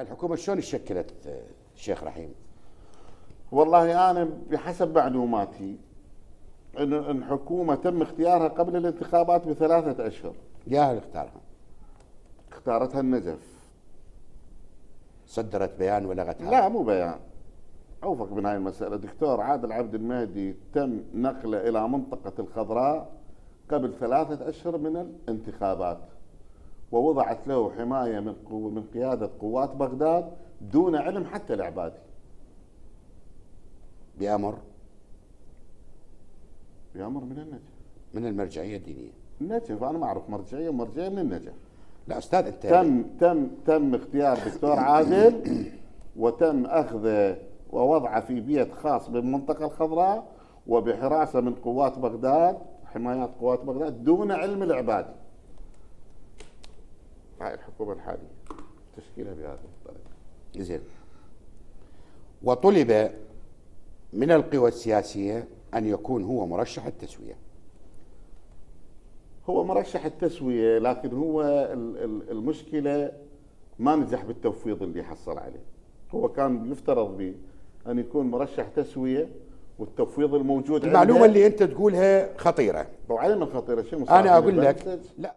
الحكومة شلون تشكلت الشيخ رحيم؟ والله أنا بحسب معلوماتي أن الحكومة تم اختيارها قبل الانتخابات ب3 أشهر. يا اللي اختارها؟ اختارتها النجف. صدرت بيان ولغتها؟ لا مو بيان، أوفق من هاي المسألة. دكتور عادل عبد المهدي تم نقله إلى منطقة الخضراء قبل 3 أشهر من الانتخابات، ووضعت له حماية من قيادة قوات بغداد دون علم حتى العبادي. بأمر من النجف، من المرجعية الدينية. النجف أنا ما أعرف مرجعية من النجف. لا أستاذ أنت تم اختيار دكتور عادل وتم أخذه ووضعه في بيت خاص بالمنطقة الخضراء وبحراسة من قوات بغداد، حمايات قوات بغداد دون علم العبادي. هاي الحكومة الحالية تشكيلها بهذه الطريقة. زين. وطلب من القوى السياسية أن يكون هو مرشح التسوية. هو مرشح التسوية، لكن هو المشكلة ما نجح بالتوفيض اللي حصل عليه. هو كان يفترض به أن يكون مرشح تسوية والتوفيض الموجود المعلومة اللي أنت تقولها خطيرة. وعلم الخطيرة شو أنا أقول لك لا.